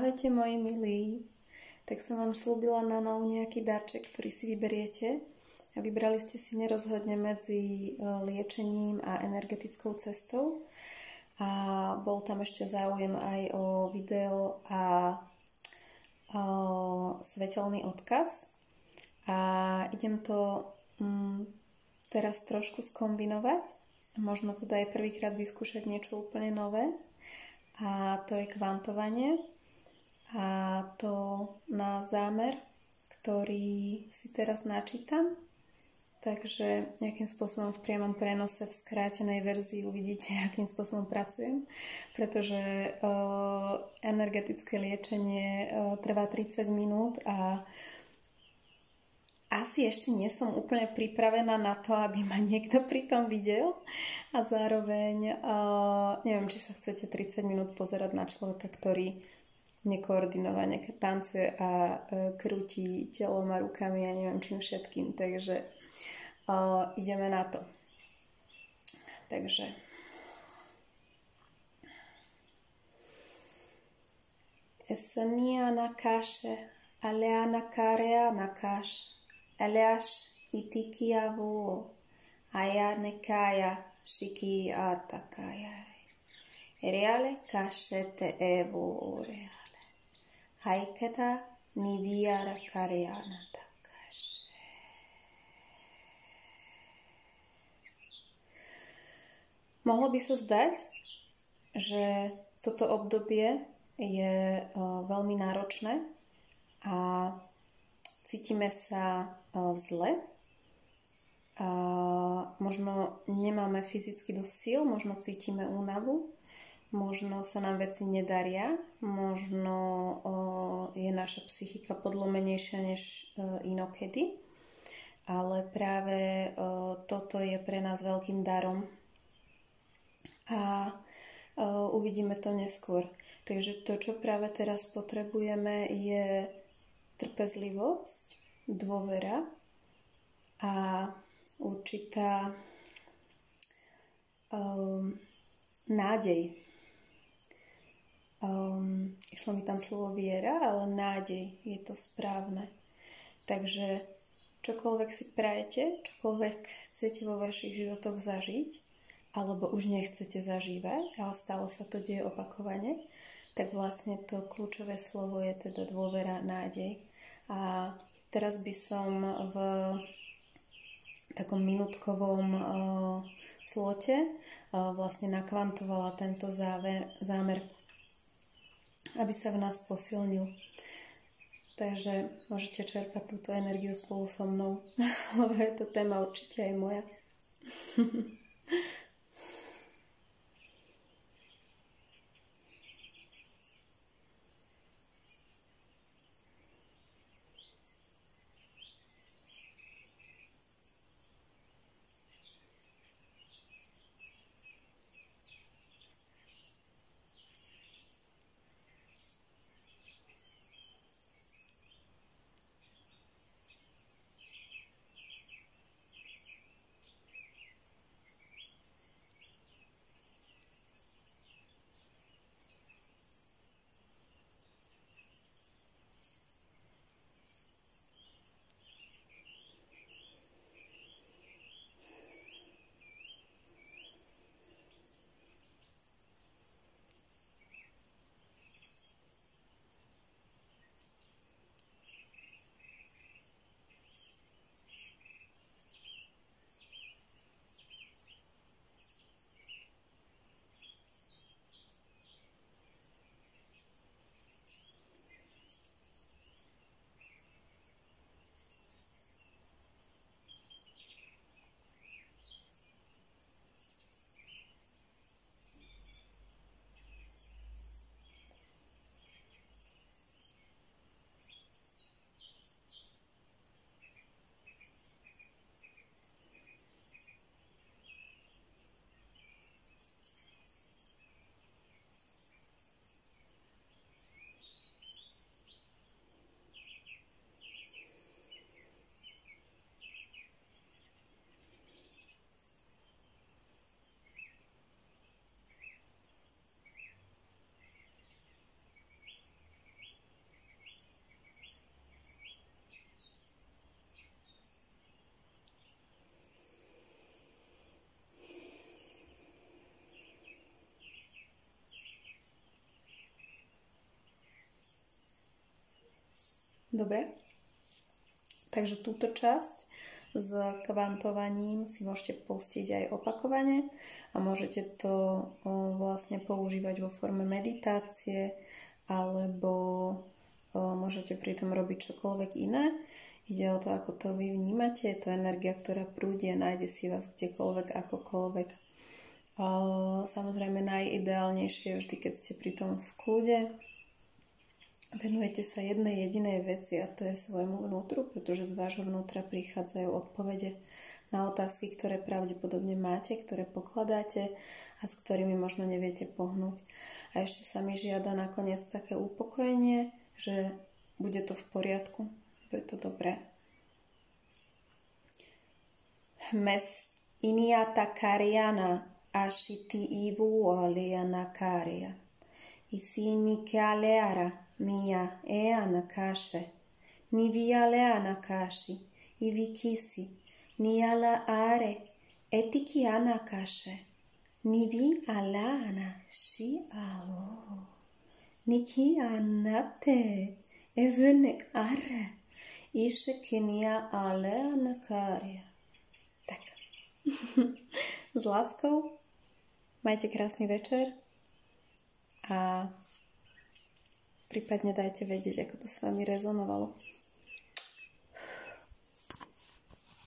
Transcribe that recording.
Ahojte moji milí, tak som vám slúbila na nov nejaký darček, ktorý si vyberiete a vybrali ste si nerozhodne medzi liečením a energetickou cestou a bol tam ešte záujem aj o video a svetelný odkaz a idem to teraz trošku skombinovať, možno teda aj prvýkrát vyskúšať niečo úplne nové. A to je kvantovanie a to na zámer, ktorý si teraz načítam. Takže nejakým spôsobom v priamom prenose v skrátenej verzii uvidíte, akým spôsobom pracujem, pretože energetické liečenie trvá 30 minút a asi ešte nie som úplne pripravená na to, aby ma niekto pri tom videl a zároveň neviem, či sa chcete 30 minút pozerať na človeka, ktorý nekoordinovane tancuje a krúti telom a rukami a neviem čím všetkým, takže ideme na to. Takže Esenia nakashe aleana karea nakash Eliash itikiavu ayanekaya shiki atakaya reale kashete evo reale haiketa niviara kareana takash. Mohlo by sa zdať, že toto obdobie je veľmi náročné a cítime sa zle a možno nemáme fyzicky dosť síl, možno cítime únavu, možno sa nám veci nedaria, možno je naša psychika podlomenejšia než inokedy, ale práve toto je pre nás veľkým darom a uvidíme to neskôr. Takže to, čo práve teraz potrebujeme, je trpezlivosť, dôvera a určitá nádej. Išlo mi tam slovo viera, ale nádej je to správne. Takže čokoľvek si prajete, čokoľvek chcete vo vašich životoch zažiť, alebo už nechcete zažívať, ale stále sa to deje opakovane, tak vlastne to kľúčové slovo je teda dôvera, nádej. A teraz by som v takom minútkovom slote vlastne nakvantovala tento zámer, aby sa v nás posilnil. Takže môžete čerpať túto energiu spolu so mnou, lebo je to téma určite aj moja. Dobre? Takže túto časť s kvantovaním si môžete pustiť aj opakovane a môžete to vlastne používať vo forme meditácie alebo môžete pri tom robiť čokoľvek iné. Ide o to, ako to vy vnímate. Je to energia, ktorá prúdi a nájde si vás kdekoľvek, akokoľvek. Samozrejme najideálnejšie je vždy, keď ste pri tom v kľude. Venujete sa jednej jedinej veci a to je svojmu vnútru, pretože z vášho vnútra prichádzajú odpovede na otázky, ktoré pravdepodobne máte, ktoré pokladáte a s ktorými možno neviete pohnúť. A ešte sa mi žiada nakoniec také upokojenie, že bude to v poriadku, bude to dobré. Mes iniata kariana ashiti ivu aliana karia. Isini kaleara mia eana kashe, ni vialeana kashi, ivikisi, ni ala are, etiki ana kashe, ni vi alana shi ao, niki anate, evenek are, ishekinia aleana karia. Tak. S láskou, majte krásny večer a prípadne dajte vedieť, ako to s vami rezonovalo.